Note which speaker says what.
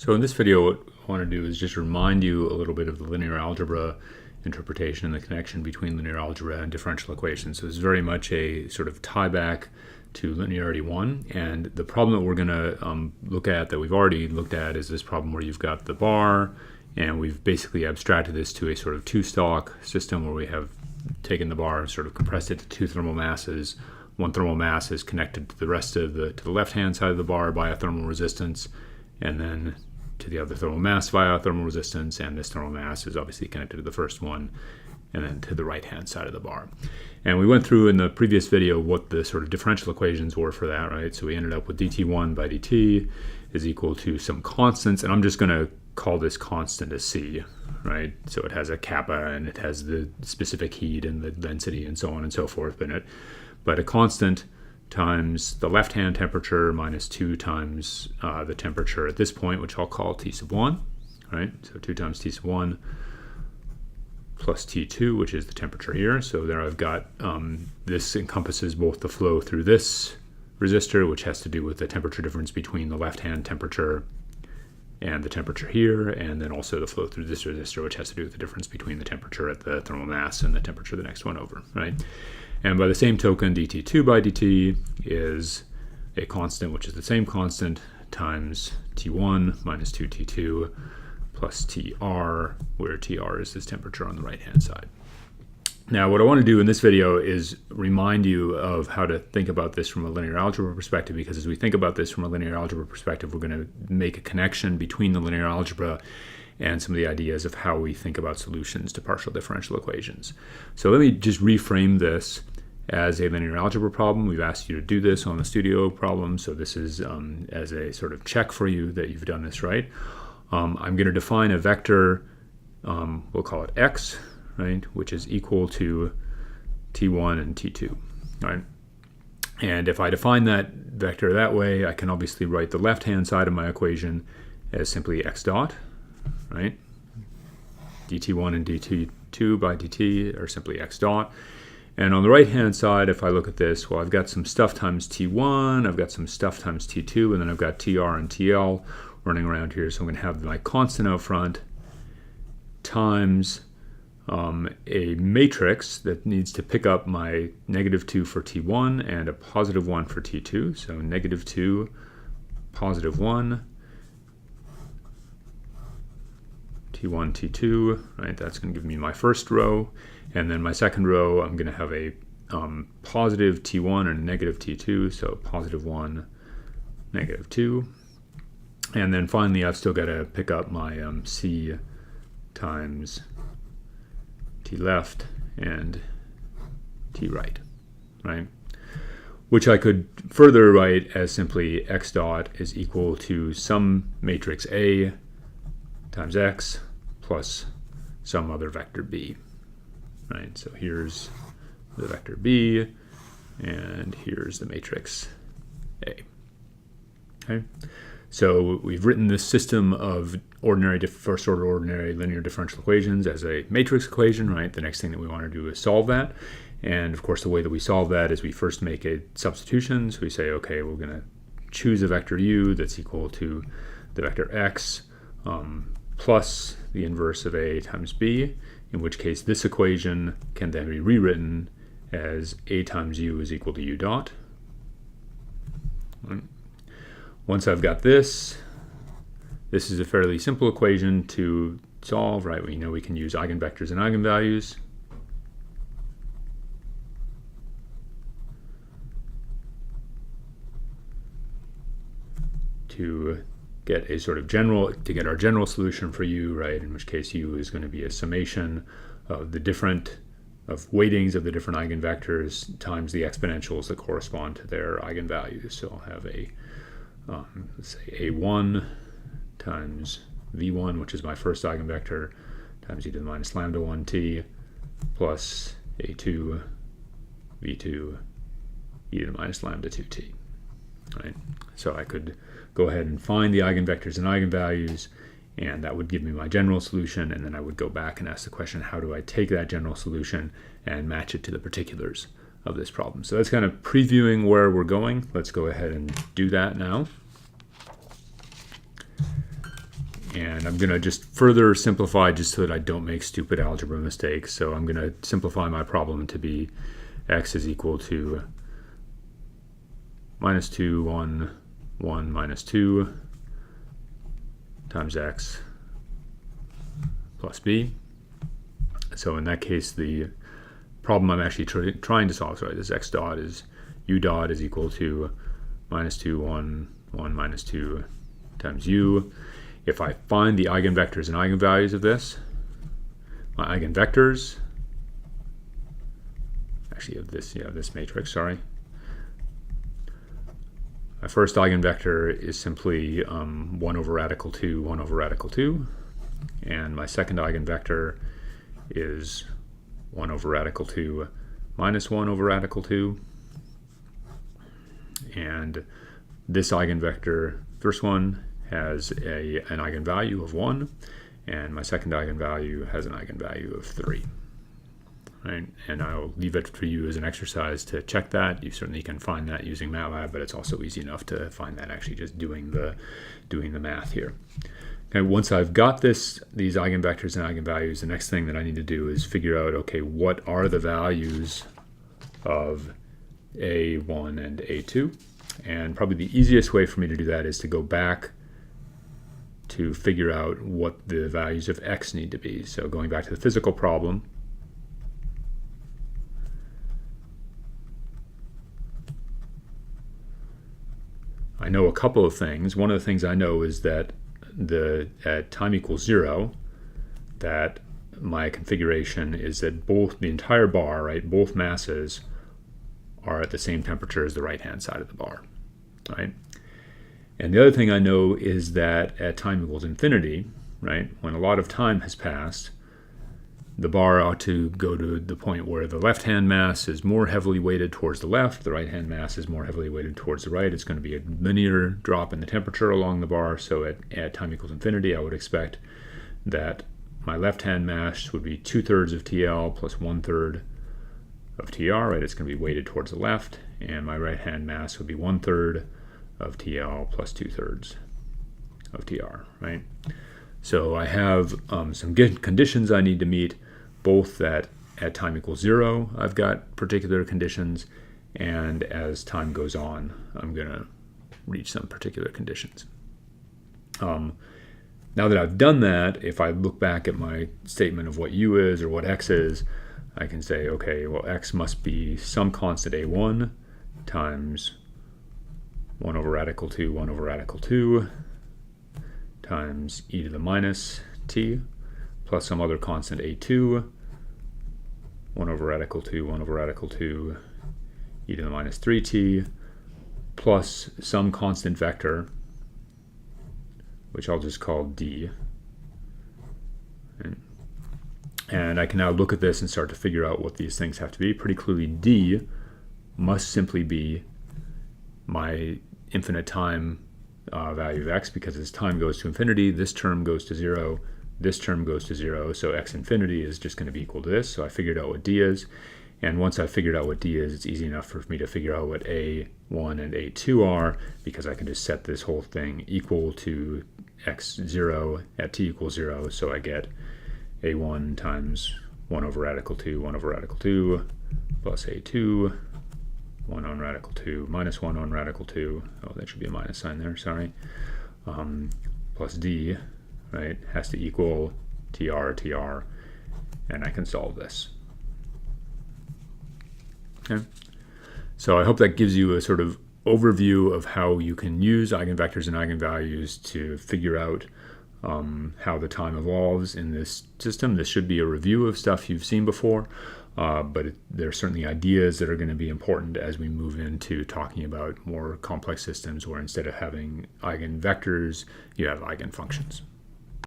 Speaker 1: So in this video, what I want to do is just remind you a little bit of the linear algebra interpretation and the connection between linear algebra and differential equations. So it's very much a sort of tie back to linearity 1. And the problem that we're going to look at, that we've already looked at, is this problem where you've got the bar, and we've basically abstracted this to a sort of two-stalk system where we have taken the bar and sort of compressed it to two thermal masses. One thermal mass is connected to the rest of the left-hand side of the bar by a thermal resistance, and then to the other thermal mass via thermal resistance, and this thermal mass is obviously connected to the first one, and then to the right-hand side of the bar. And we went through in the previous video what the sort of differential equations were for that, right? So we ended up with dt1 by dt is equal to some constants, and I'm just going to call this constant a c, right? So it has a kappa, and it has the specific heat and the density and so on and so forth in it. But a constant times the left-hand temperature minus 2 times the temperature at this point, which I'll call T sub 1, right? So 2 times T sub 1 plus T2, which is the temperature here. So there I've got, this encompasses both the flow through this resistor, which has to do with the temperature difference between the left-hand temperature and the temperature here, and then also the flow through this resistor, which has to do with the difference between the temperature at the thermal mass and the temperature the next one over, right? And by the same token, dt2 by dt is a constant, which is the same constant, times t1 minus 2t2 plus tr, where tr is this temperature on the right-hand side. Now, what I want to do in this video is remind you of how to think about this from a linear algebra perspective, because as we think about this from a linear algebra perspective, we're going to make a connection between the linear algebra and some of the ideas of how we think about solutions to partial differential equations. So let me just reframe this as a linear algebra problem. We've asked you to do this on the studio problem, so this is as a sort of check for you that you've done this right. I'm going to define a vector, we'll call it x, right, which is equal to t1 and t2, right? And if I define that vector that way, I can obviously write the left-hand side of my equation as simply x dot, right? dt1 and dt2 by dt are simply x dot. And on the right-hand side, if I look at this, well, I've got some stuff times t1, I've got some stuff times t2, and then I've got tr and tl running around here. So I'm going to have my constant out front times a matrix that needs to pick up my -2 for t1 and a +1 for t2. So -2, +1, t1, t2, right? That's going to give me my first row. And then my second row, I'm going to have a positive t1 and negative t2, so +1, -2. And then finally, I've still got to pick up my c times t left and t right, right? Which I could further write as simply x dot is equal to some matrix A times x plus some other vector b, right? So here's the vector b, and here's the matrix A, okay? So we've written this system of ordinary first order ordinary linear differential equations as a matrix equation, right? The next thing that we want to do is solve that. And of course, the way that we solve that is we first make a substitution. So we say, okay, we're going to choose a vector u that's equal to the vector x plus the inverse of a times b, in which case this equation can then be rewritten as a times u is equal to u dot. Right? Once I've got this is a fairly simple equation to solve, right? We know we can use eigenvectors and eigenvalues. To get a sort of our general solution for u, right? In which case u is going to be a summation of the weightings of the different eigenvectors times the exponentials that correspond to their eigenvalues. So I'll have a let's say a1 times v1, which is my first eigenvector, times e to the minus lambda 1t plus a2 v2 e to the minus lambda 2t, right? So I could go ahead and find the eigenvectors and eigenvalues, and that would give me my general solution, and then I would go back and ask the question, how do I take that general solution and match it to the particulars of this problem? So that's kind of previewing where we're going. Let's go ahead and do that now. And I'm going to just further simplify just so that I don't make stupid algebra mistakes. So I'm going to simplify my problem to be x is equal to minus 2, 1, 1, minus 2 times x plus b. So in that case, the problem I'm actually trying to solve, sorry, this x dot is u dot is equal to minus 2, 1, 1, minus 2 times u. If I find the eigenvectors and eigenvalues of this, my eigenvectors, actually of this, this matrix, sorry. My first eigenvector is simply 1 over radical 2, 1 over radical 2. And my second eigenvector is 1 over radical 2 minus 1 over radical 2. And this eigenvector, first one, has an eigenvalue of 1, and my second eigenvalue has an eigenvalue of 3. Right? And I'll leave it for you as an exercise to check that. You certainly can find that using MATLAB, but it's also easy enough to find that actually just doing the math here. Okay, once I've got these eigenvectors and eigenvalues, the next thing that I need to do is figure out, okay, what are the values of A1 and A2? And probably the easiest way for me to do that is to go back to figure out what the values of x need to be. So going back to the physical problem, I know a couple of things. One of the things I know is that at time equals 0, that my configuration is that both the entire bar, right, both masses are at the same temperature as the right-hand side of the bar, right? And the other thing I know is that at time equals infinity, right, when a lot of time has passed, the bar ought to go to the point where the left-hand mass is more heavily weighted towards the left, the right-hand mass is more heavily weighted towards the right. It's going to be a linear drop in the temperature along the bar. So at time equals infinity, I would expect that my left-hand mass would be 2/3 of TL plus 1/3 of TR, right? It's going to be weighted towards the left, and my right-hand mass would be 1/3 of TL plus 2/3 of TR, right? So I have some conditions I need to meet, both that at time equals 0, I've got particular conditions, and as time goes on, I'm going to reach some particular conditions. Now that I've done that, if I look back at my statement of what u is or what x is, I can say, okay, well, x must be some constant a1 times 1 over radical 2, 1 over radical 2 times e to the minus t plus some other constant a2, 1 over radical 2, 1 over radical 2 e to the minus 3t plus some constant vector, which I'll just call d. And I can now look at this and start to figure out what these things have to be. Pretty clearly, d must simply be my infinite time value of x, because as time goes to infinity, this term goes to 0, this term goes to 0, so x infinity is just going to be equal to this. So I figured out what d is, and once I figured out what d is, it's easy enough for me to figure out what a1 and a2 are, because I can just set this whole thing equal to x0 at t equals 0, so I get a1 times 1 over radical 2, 1 over radical 2, plus a2, 1 on radical 2, minus 1 on radical 2, oh, that should be a minus sign there, sorry, plus d, right, has to equal tr, and I can solve this. Okay, so I hope that gives you a sort of overview of how you can use eigenvectors and eigenvalues to figure out how the time evolves in this system. This should be a review of stuff you've seen before, but there are certainly ideas that are going to be important as we move into talking about more complex systems where instead of having eigenvectors, you have eigenfunctions.